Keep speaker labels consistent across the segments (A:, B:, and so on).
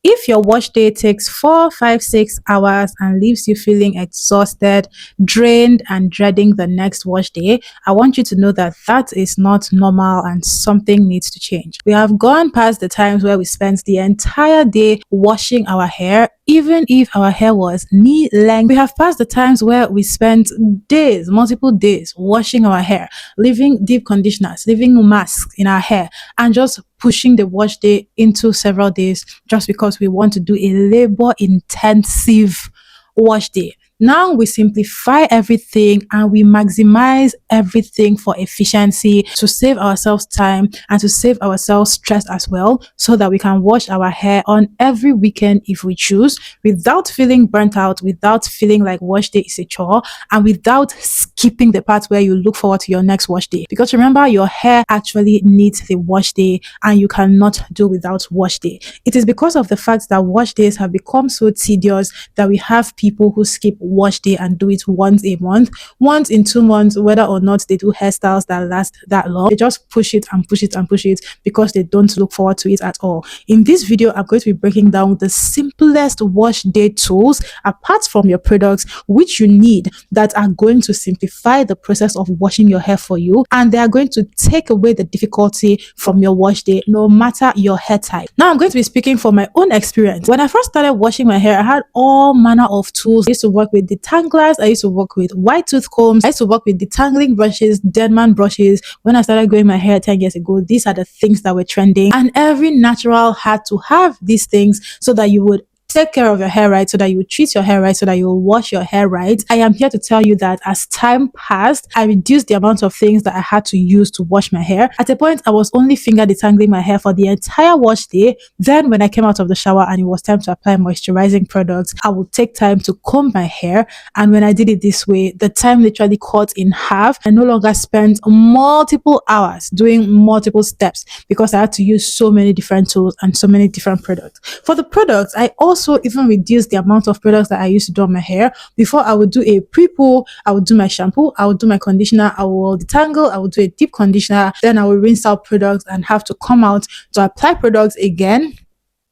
A: If your wash day takes 4, 5, 6 hours and leaves you feeling exhausted, drained, and dreading the next wash day, I want you to know that that is not normal and something needs to change. We have gone past the times where we spent the entire day washing our hair, even if our hair was knee length. We have passed the times where we spent days, multiple days, washing our hair, leaving deep conditioners, leaving masks in our hair, and just pushing the wash day into several days just because we want to do a labor intensive wash day. Now we simplify everything and we maximize everything for efficiency to save ourselves time and to save ourselves stress as well, so that we can wash our hair on every weekend if we choose, without feeling burnt out, without feeling like wash day is a chore, and without skipping the part where you look forward to your next wash day. Because remember, your hair actually needs the wash day and you cannot do without wash day. It is because of the fact that wash days have become so tedious that we have people who skip wash day and do it once a month, once in 2 months, whether or not they do hairstyles that last that long. They just push it and push it and push it because they don't look forward to it at all. In this video, I'm going to be breaking down the simplest wash day tools apart from your products which you need, that are going to simplify the process of washing your hair for you, and they are going to take away the difficulty from your wash day, no matter your hair type. Now I'm going to be speaking from my own experience. When I first started washing my hair, I had all manner of tools. I used to work with detanglers, I used to work with white tooth combs, I used to work with detangling brushes, dead man brushes. When I started growing my hair 10 years ago, these are the things that were trending, and every natural had to have these things so that you would take care of your hair right, so that you treat your hair right, so that you will wash your hair right. I am here to tell you that as time passed, I reduced the amount of things that I had to use to wash my hair. At a point, I was only finger detangling my hair for the entire wash day. Then when I came out of the shower and it was time to apply moisturizing products, I would take time to comb my hair. And when I did it this way, the time literally cut in half. I no longer spent multiple hours doing multiple steps because I had to use so many different tools and so many different products. For the products, I also even reduce the amount of products that I used to do on my hair. Before, I would do a pre-pull, I would do my shampoo, I would do my conditioner, I will detangle, I would do a deep conditioner, then I will rinse out products and have to come out to apply products again.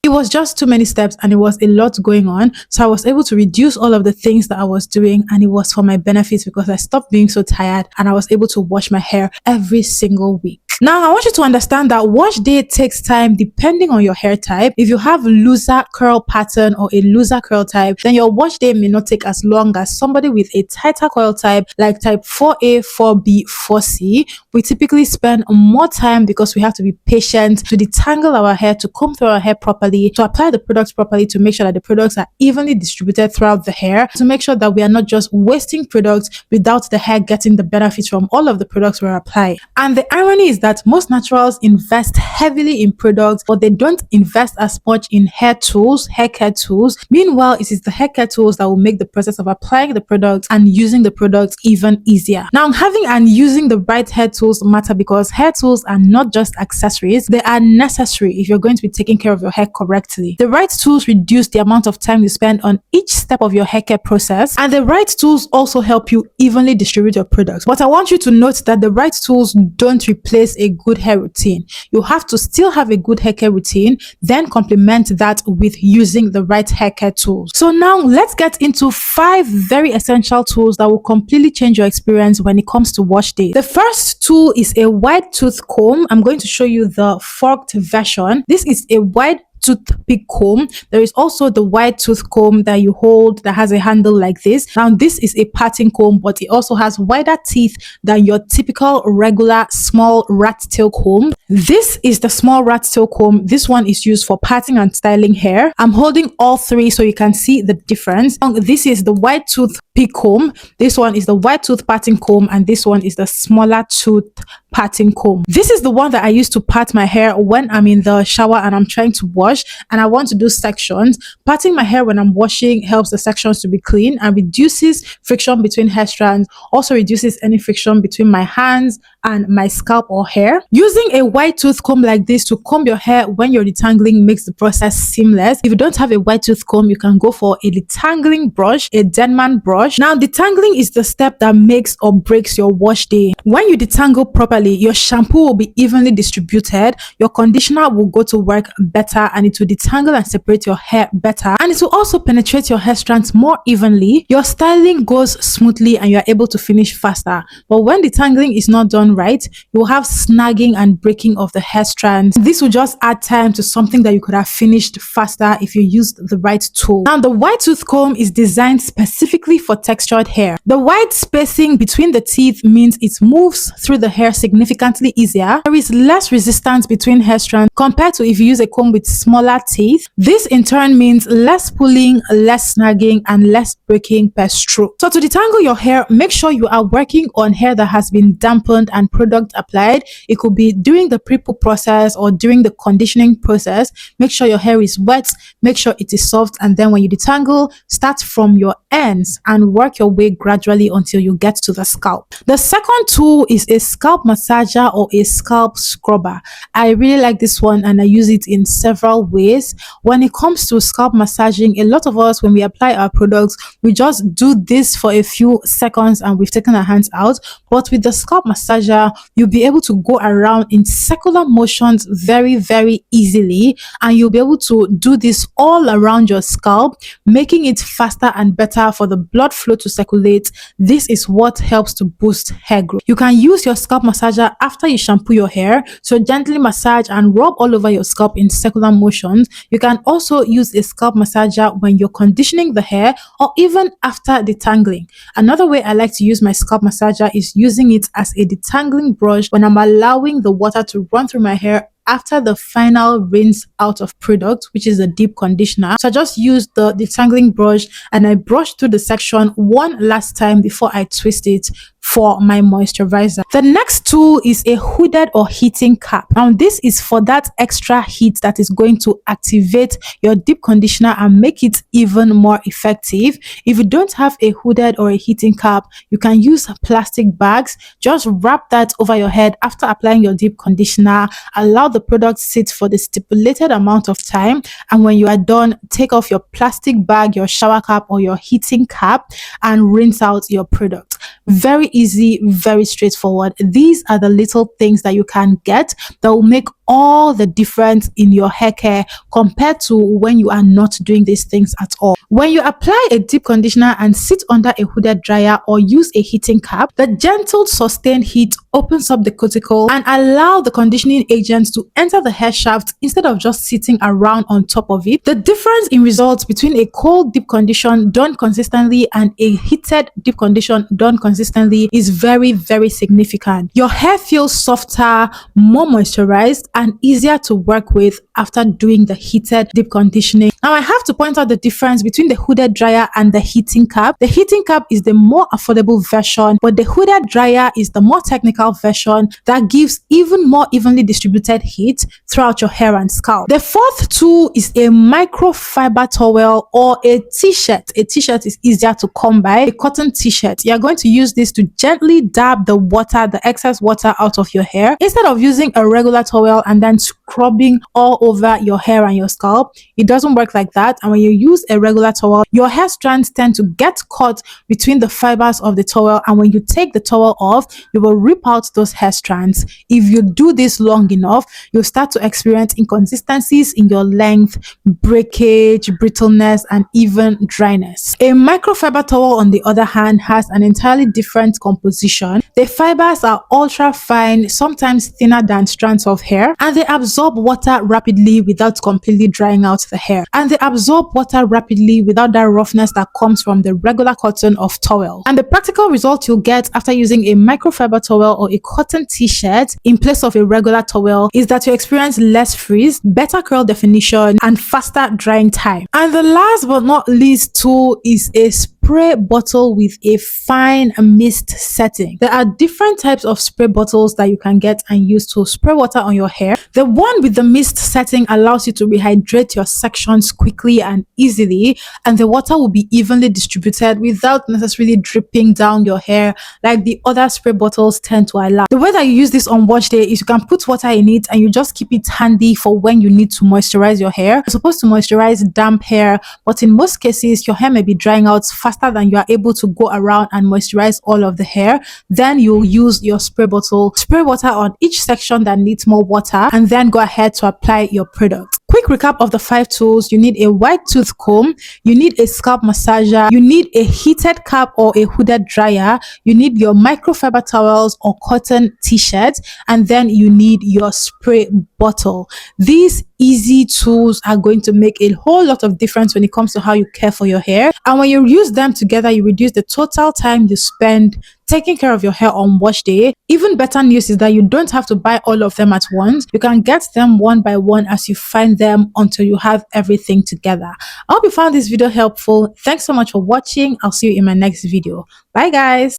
A: It was just too many steps and it was a lot going on. So I was able to reduce all of the things that I was doing, and it was for my benefits because I stopped being so tired and I was able to wash my hair every single week. Now, I want you to understand that wash day takes time depending on your hair type. If you have looser curl pattern or a looser curl type, then your wash day may not take as long as somebody with a tighter coil type, like type 4A, 4B, 4C. We typically spend more time because we have to be patient to detangle our hair, to comb through our hair properly, to apply the products properly, to make sure that the products are evenly distributed throughout the hair, to make sure that we are not just wasting products without the hair getting the benefits from all of the products we're applying. And the irony is that most naturals invest heavily in products, but they don't invest as much in hair tools, hair care tools. Meanwhile, it is the hair care tools that will make the process of applying the products and using the products even easier. Now, having and using the right hair tools matter because hair tools are not just accessories, they are necessary if you're going to be taking care of your hair correctly. The right tools reduce the amount of time you spend on each step of your hair care process, and the right tools also help you evenly distribute your products. But I want you to note that the right tools don't replace a good hair routine. You have to still have a good hair care routine, then complement that with using the right hair care tools. So now let's get into 5 very essential tools that will completely change your experience when it comes to wash day. The first tool is a wide tooth comb. I'm going to show you the forked version. This is a wide toothpick comb. There is also the wide tooth comb that you hold that has a handle like this. Now this is a parting comb, but it also has wider teeth than your typical regular small rat tail comb. This is the small rat tail comb. This one is used for parting and styling hair. I'm holding all 3 so you can see the difference. This is the wide tooth pick comb, this one is the wide tooth parting comb, and this one is the smaller tooth parting comb. This is the one that I use to part my hair when I'm in the shower and I'm trying to wash and I want to do sections. Parting my hair when I'm washing helps the sections to be clean and reduces friction between hair strands, also reduces any friction between my hands and my scalp or hair. Using a wide tooth comb like this to comb your hair when you're detangling makes the process seamless. If you don't have a wide tooth comb, you can go for a detangling brush, a dead man brush, brush. Now, detangling is the step that makes or breaks your wash day. When you detangle properly, your shampoo will be evenly distributed, your conditioner will go to work better, and it will detangle and separate your hair better, and it will also penetrate your hair strands more evenly. Your styling goes smoothly and you are able to finish faster. But when detangling is not done right, you will have snagging and breaking of the hair strands. This will just add time to something that you could have finished faster if you used the right tool. Now, the wide tooth comb is designed specifically for textured hair. The wide spacing between the teeth means it moves through the hair significantly easier. There is less resistance between hair strands compared to if you use a comb with smaller teeth. This in turn means less pulling, less snagging, and less breaking per stroke. So to detangle your hair, make sure you are working on hair that has been dampened and product applied. It could be during the pre-poo process or during the conditioning process. Make sure your hair is wet, make sure it is soft, and then when you detangle, start from your ends and work your way gradually until you get to the scalp. The second tool is a scalp massager or a scalp scrubber. I really like this one and I use it in several ways. When it comes to scalp massaging, a lot of us, when we apply our products, we just do this for a few seconds and we've taken our hands out. But with the scalp massager, you'll be able to go around in circular motions very, very easily, and you'll be able to do this all around your scalp, making it faster and better for the blood flow to circulate. This is what helps to boost hair growth. You can use your scalp massager after you shampoo your hair, so gently massage and rub all over your scalp in circular motions. You can also use a scalp massager when you're conditioning the hair or even after detangling. Another way I like to use my scalp massager is using it as a detangling brush when I'm allowing the water to run through my hair after the final rinse out of product, which is a deep conditioner. So I just use the detangling brush and I brush through the section one last time before I twist it for my moisturizer. The next tool is a hooded or heating cap. Now this is for that extra heat that is going to activate your deep conditioner and make it even more effective. If you don't have a hooded or a heating cap, you can use plastic bags. Just wrap that over your head after applying your deep conditioner. Allow the product sit for the stipulated amount of time, and when you are done, take off your plastic bag, your shower cap, or your heating cap and rinse out your product. Very easy, very straightforward. These are the little things that you can get that will make all the difference in your hair care compared to when you are not doing these things at all. When you apply a deep conditioner and sit under a hooded dryer or use a heating cap, the gentle sustained heat opens up the cuticle and allow the conditioning agents to enter the hair shaft instead of just sitting around on top of it. The difference in results between a cold deep condition done consistently and a heated deep condition done consistently is very, very significant. Your hair feels softer, more moisturized, and easier to work with after doing the heated deep conditioning. Now I have to point out the difference between the hooded dryer and the heating cap. The heating cap is the more affordable version, but the hooded dryer is the more technical version that gives even more evenly distributed heat throughout your hair and scalp. The fourth tool is a microfiber towel or a t-shirt. A t-shirt is easier to come by. A cotton t-shirt. You're going to use this to gently dab the water, the excess water out of your hair instead of using a regular towel and then scrubbing all over your hair and your scalp. It doesn't work like that, and when you use a regular towel, your hair strands tend to get caught between the fibers of the towel, and when you take the towel off, you will rip out those hair strands. If you do this long enough, you'll start to experience inconsistencies in your length, breakage, brittleness, and even dryness. A microfiber towel, on the other hand, has an entirely different composition. The fibers are ultra fine, sometimes thinner than strands of hair, and they absorb water rapidly without completely drying out the hair. And they absorb water rapidly without that roughness that comes from the regular cotton of towel. And the practical result you'll get after using a microfiber towel or a cotton t-shirt in place of a regular towel is that you experience less frizz, better curl definition, and faster drying time. And the last but not least tool is a spray bottle with a fine mist setting. There are different types of spray bottles that you can get and use to spray water on your hair. The one with the mist setting allows you to rehydrate your sections quickly and easily, and the water will be evenly distributed without necessarily dripping down your hair like the other spray bottles tend to allow. The way that you use this on wash day is you can put water in it and you just keep it handy for when you need to moisturize your hair. You're supposed to moisturize damp hair, but in most cases your hair may be drying out faster faster than you are able to go around and moisturize all of the hair, then you'll use your spray bottle, spray water on each section that needs more water, and then go ahead to apply your product. Quick recap of the 5 tools: you need a wide tooth comb, you need a scalp massager, you need a heated cap or a hooded dryer, you need your microfiber towels or cotton t-shirts, and then you need your spray bottle. These easy tools are going to make a whole lot of difference when it comes to how you care for your hair, and when you use them together, you reduce the total time you spend taking care of your hair on wash day. Even better news is that you don't have to buy all of them at once. You can get them one by one as you find them until you have everything together. I hope you found this video helpful. Thanks so much for watching. I'll see you in my next video. Bye guys.